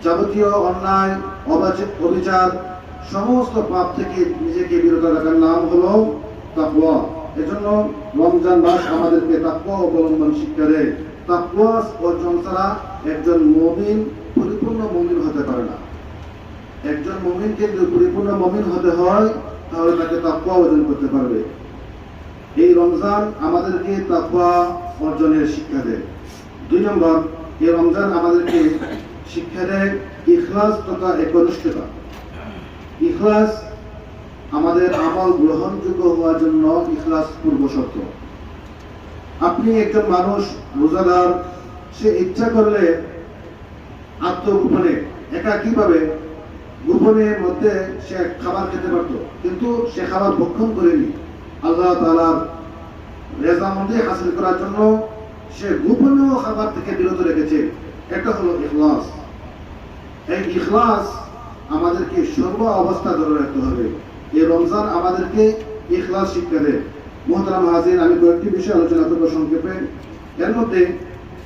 যাবতীয় অন্যায়, অবিচার, সমস্ত পাপ থেকে নিজেকে বিরত রাখার নাম হলো তাকওয়া। এজন্য রমজান মাস আমাদেরকে তাকওয়া অবলম্বন শিক্ষা দেয়। তাকওয়া অর্জন ছাড়া একজন মুমিন পরিপূর্ণ মুমিন হতে পারে না। একজন মুমিনকে যদি পরিপূর্ণ মুমিন হতে হয় তাহলে তাকে তাকওয়া অর্জন করতে পারবে। এই রমজান আমাদেরকে তাকওয়া অর্জনের শিক্ষা দেয়। 2 নম্বর, এই রমজান আমাদেরকে শিক্ষা দেয় ইখলাস তথা একনিষ্ঠতা। ইখলাস আমাদের আমল গ্রহণযোগ্য হওয়ার জন্য ইখলাস পূর্ব শর্ত। আপনি একজন মানুষ রোজাদার, সে ইচ্ছা করলে আত্মগোপনে একাকীভাবে গোপনের মধ্যে সে খাবার খেতে পারত, কিন্তু সে খাবার ভক্ষণ করেনি। আল্লাহ তাআলার রেজামন্দি হাসিল করার জন্য সে গোপনীয় খাবার থেকে বিরত রেখেছে। এটা হলো ইখলাস। এই ইখলাস আমাদেরকে সর্ব অবস্থা ধরে রাখতে হবে। এই রমজান আমাদেরকে ইখলাস শিক্ষা দেয়। মুহতারাম হাজির, আমি কয়েকটি বিষয় আলোচনা করব সংক্ষেপে। এর মধ্যে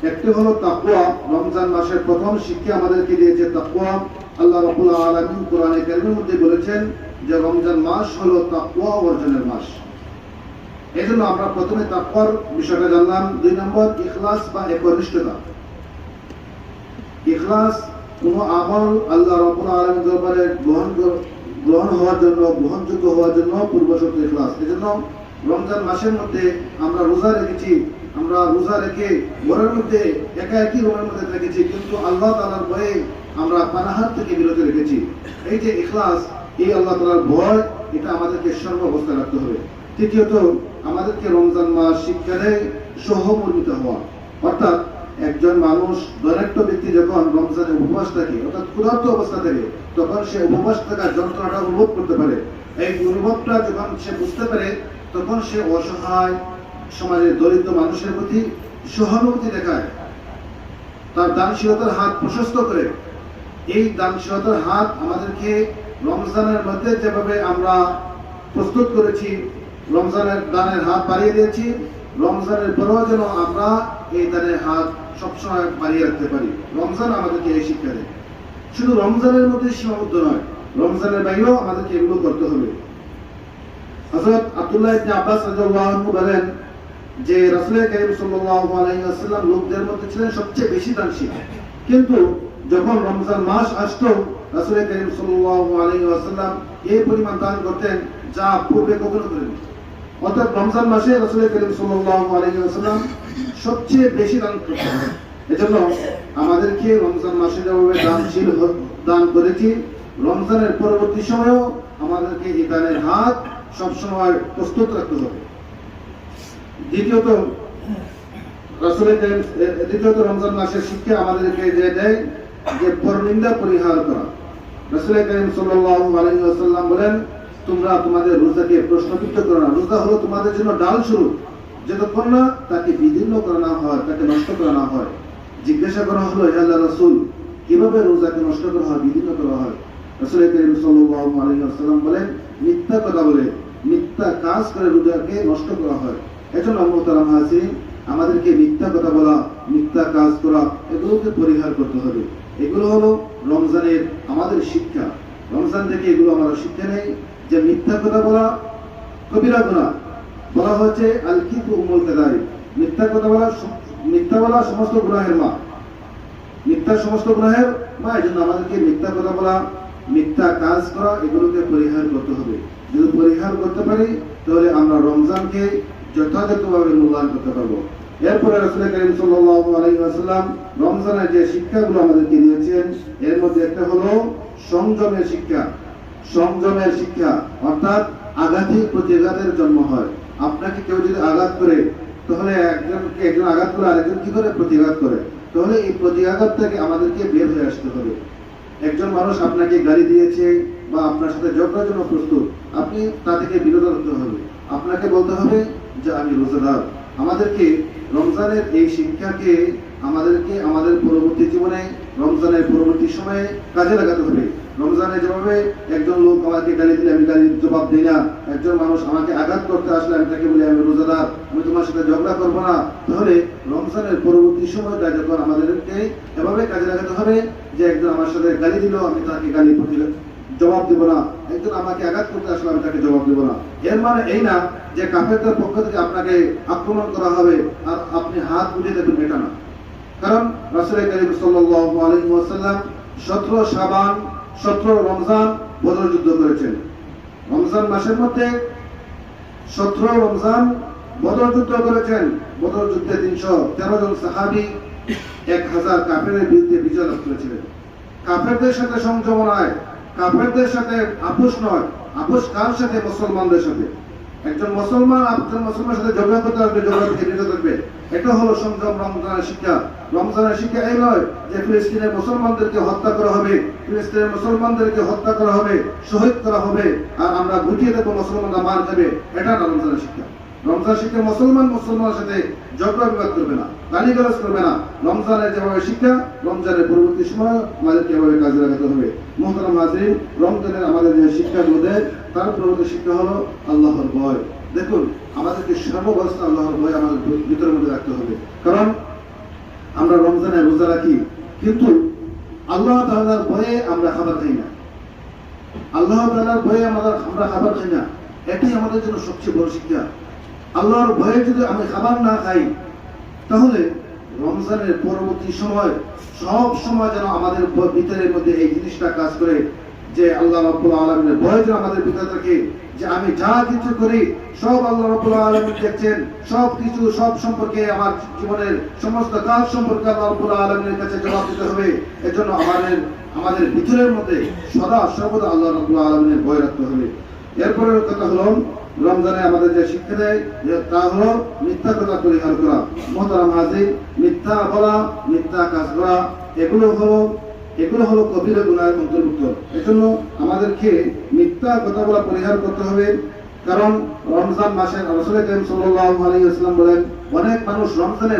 একটি হলো তাকওয়া। রমজান মাসের প্রথম শিক্ষা আমাদেরকে দিয়েছে তাকওয়া। আল্লাহ রাব্বুল আলামিন কোরআনে কারীমের মধ্যে বলেছেন যে রমজান মাস হলো তাকওয়া অর্জনের মাস। এজন্য আমরা প্রথমে তাকওয়ার বিষয়টা জানলাম। 2 নম্বর, ইখলাস বা একনিষ্ঠতা। ইখলাস কোন আমল আল্লাহ রাব্বুল আলামিন দরবারে গ্রহণ হওয়ার জন্য, গ্রহণযোগ্য হওয়ার জন্য পূর্ব শর্ত ইখলাস। এজন্য রমজান মাসের মধ্যে আমরা রোজা রেখেছি, আমরা রোজা রেখে ঘরের মধ্যে একাকী রুমের মধ্যে থেকেছি, কিন্তু আল্লাহ তাআলার ভয়ে আমরা পানাহার থেকে বিরত রেখেছি। এই যে ইখলাস, এই আল্লাহ তাআলার ভয়, এটা আমাদেরকে সর্বাবস্থায় রাখতে হবে। তৃতীয়ত, আমাদেরকে রমজান মাস শিক্ষা দেয় সহমর্মিত হওয়া। অর্থাৎ একজন মানুষ, দরিদ্র ব্যক্তি যখন রমজানে উপবাস থাকে, অর্থাৎ ক্ষুধার্ত অবস্থা থাকে, তখন সে উপবাস থাকার যন্ত্রণাটা অনুভব করতে পারে। এই অনুভবটা যখন সে বুঝতে পারে, তখন সে অসহায় সমাজের দরিদ্র মানুষের প্রতি সহানুভূতি দেখায়, তার দানশীলতার হাত প্রশস্ত করে। এই দানশীলতার হাত আমাদেরকে রমজানের মধ্যে যেভাবে আমরা প্রস্তুত করেছি, রমজানের দানের হাত বাড়িয়ে দিয়েছি, রমজানের পরেও যেন আমরা এই দানের হাত সবসময় বাড়িয়ে রাখতে পারি। রমজান আমাদেরকে এই শিক্ষা দেয়। শুধু রমজানের মধ্যে সীমাবদ্ধ নয়, রমজানের বাইরেও আমাদেরকে এগুলো করতে হবে। হযরত আব্দুল্লাহ ইবনে আব্বাস রাদিয়াল্লাহু আনহু বলেন যে রাসূল কারীম সাল্লাল্লাহু আলাইহি ওয়াসাল্লাম লোকদের মধ্যে ছিলেন সবচেয়ে বেশি দানশীল, কিন্তু যখন রমজান মাস আসতো রাসূল কারীম সাল্লাল্লাহু আলাইহি ওয়াসাল্লাম এই পরিমাণ দান করতেন যা পূর্বে কখনো করেননি। অর্থাৎ রমজান মাসে রাসূল কারীম সাল্লাল্লাহু আলাইহি ওয়াসাল্লাম সবচেয়ে বেশি দান করতেন। এজন্য আমাদেরকে রমজান মাসে যেভাবে দান করেছি, রমজানের পরবর্তী সময়েও আমাদেরকে এই দানের হাত সবসময় প্রস্তুত রাখতে হবে। দ্বিতীয়ত, রমজান মাসের শিক্ষা আমাদেরকে যে দেয় যে পরনিন্দা পরিহার করা। রাসূল কারীম সাল্লাল্লাহু আলাইহি ওয়াসাল্লাম বলেন, তোমরা তোমাদের রোজাকে প্রশ্নবিদ্ধ করো না। রোজা হলো তোমাদের জন্য ডাল স্বরূপ, যতক্ষণ না তাকে বিদীর্ণ করা না হয়, তাকে নষ্ট করা না হয়। জিজ্ঞাসা করা হলো, হে আল্লাহর রাসূল, কিভাবে রোজাকে নষ্ট করা হয়, বিদীর্ণ করা হয়? রাসূল কারীম সাল্লাল্লাহু আলাইহি ওয়াসাল্লাম বলেন, মিথ্যা কথা বলে, মিথ্যা কাজ করে রোজাকে নষ্ট করা হয়। এজন্য মুহতারাম হাজিরিন, আমাদেরকে মিথ্যা কথা বলা, মিথ্যা কাজ করা, এগুলোকে পরিহার করতে হবে। এগুলো হলো রমজানের আমাদের শিক্ষা। রমজান থেকে এগুলো আমরা শিক্ষা নেই যে মিথ্যা কথা বলা কবিরা গুনাহ। বলা হয়েছে আল কিযবু উম্মুল কাবাইর। মিথ্যা বলা সমস্ত গুনাহের মা, মিথ্যা সমস্ত গুনাহের মা। এজন্য আমাদেরকে মিথ্যা কথা বলা, মিথ্যা কাজ করা, এগুলোকে পরিহার করতে হবে। যদি পরিহার করতে পারি তাহলে আমরা রমজানকে যথাযথভাবে মূল্যায়ন করতে পারবো। এরপরে রাসূল কারীম সাল্লাল্লাহু আলাইহি ওয়াসাল্লাম রমজানের যে শিক্ষাগুলো আমাদেরকে দিয়েছেন, এর মধ্যে একটা হলো সংযমের শিক্ষা। সংযমের শিক্ষা অর্থাৎ আঘাতই প্রতিঘাতের জন্ম হয়। আপনাকে কেউ যদি আঘাত করে, তাহলে একজন আঘাত করে আরেকজন কি করে? প্রতিঘাত করে। তাহলে এই প্রতিঘাত থেকে আমাদেরকে বের হয়ে আসতে হবে। একজন মানুষ আপনাকে গালি দিয়েছে বা আপনার সাথে ঝগড়ার জন্য প্রস্তুত, আপনি তা থেকে বিরত রাখতে হবে। আপনাকে বলতে হবে যে আমি রোজাদার। আমাদেরকে রমজানের এই শিক্ষাকে আমাদের পরবর্তী জীবনে, রমজানের পরবর্তী সময়ে কাজে লাগাতে হবে। রমজানে যেভাবে একজন লোক আমাকে গালি দিলে আমি গালির জবাব দিই না, একজন মানুষ আমাকে আঘাত করতে আসলে আমি তাকে বলি আমি রোজাদার, আমি তোমার সাথে ঝগড়া করবো না, তাহলে রমজানের পরবর্তী সময়টা যখন আমাদেরকে এভাবে কাজে লাগাতে হবে যে একজন আমার সাথে গালি দিল আমি তাকে গালি জবাব দেব না, একজন আমাকে আঘাত করতে আসলে আমি তাকে জবাব দেব না। এর মানে এই না যে কাফেরদের পক্ষ থেকে আপনাকে আক্রমণ করা হবে আর আপনি হাত বুঝে দেবেন, এটা না। কারণ রাসূল করিম সাল্লাল্লাহু আলাইহি ওয়াসাল্লাম 17 শাবান 17 রমজান বদর যুদ্ধ করেছেন। রমজান মাসের মধ্যে 17 রমজান বদর যুদ্ধ করেছেন। বদর যুদ্ধে 313 জন সাহাবী 1000 কাফেরের বিরুদ্ধে বিজয় লাভ করেছিলেন। কাফেরদের সাথে সংযম নয়, কাফেরদের সাথে আপোষ নয়, আপোষ কার সাথে? মুসলমানদের সাথে। একজন মুসলমান আরেকজন মুসলমানের সাথে ঝগড়া করতে হবে, ঝগড়া থেকে বিরত থাকবে। এটা হলো সংযম, রমজানের শিক্ষা। রমজানের শিক্ষা এই নয় যে ফিলিস্তিনের মুসলমানদেরকে হত্যা করা হবে, ফিলিস্তিনের মুসলমানদেরকে হত্যা করা হবে, শহীদ করা হবে, আর আমরা গুটিয়ে দেবো মুসলমানরা মার খাবে, এটা না রমজানের শিক্ষা। রমজান শিক্ষা মুসলমানের সাথে ঝগড়া বিবাদ করবে না, গালিগালাজ করবে না। রমজানের যেভাবে শিক্ষা, রমজানের পরবর্তী সময় আমাদেরকে এভাবে কাজে লাগাতে হবে। মুহতারাম হাজির, রমজানের আমাদের যে শিক্ষাগুলো দেয় তার পরবর্তী শিক্ষা হলো আল্লাহর ভয়। দেখুন, আমাদেরকে সর্বাবস্থা আল্লাহর ভয় আমাদের ভিতরের মধ্যে রাখতে হবে। কারণ আমরা রমজানে রোজা রাখি, কিন্তু আল্লাহ তাআলার ভয়ে আমরা খাবার খাই না। আল্লাহ তাআলার ভয়ে আমরা খাবার খাই না, এটাই আমাদের জন্য সবচেয়ে বড় শিক্ষা। আল্লাহর ভয়ে যদি আমি খাবার না খাই, তাহলে রমজানের পরবর্তী সময় সব সময় যেন আমাদের ভিতরের মধ্যে এই জিনিসটা কাজ করে যে আল্লাহ রাব্বুল আলামিনের ভয় যেন আমাদের ভিতরে থাকে, যে আমি যা কিছু করি সব আল্লাহ রাব্বুল আলামিন দেখছেন, সব কিছু সব সম্পর্কে আমার জীবনের সমস্ত কাজ সম্পর্কে আল্লাহ রাব্বুল আলামিনের কাছে জবাব দিতে হবে। এজন্য আমাদের ভিতরের মধ্যে সদা সর্বদা আল্লাহ রাব্বুল আলামিনের ভয় রাখতে হবে। এরপরের কথা হলো, রমজানে আমাদের যে শিক্ষা দেয় তা হলো মিথ্যা কথা পরিহার করা। মুহতারাম হাজির, মিথ্যা বলা, মিথ্যা কাজ করা এগুলো হলো কবিরা গুনাহের অন্তর্ভুক্ত। এজন্য আমাদেরকে মিথ্যা কথা বলা পরিহার করতে হবে। কারণ রমজান মাসে রাসূল করিম সাল্লাল্লাহু আলাইহি ওয়াসাল্লাম বলেন, অনেক মানুষ রমজানে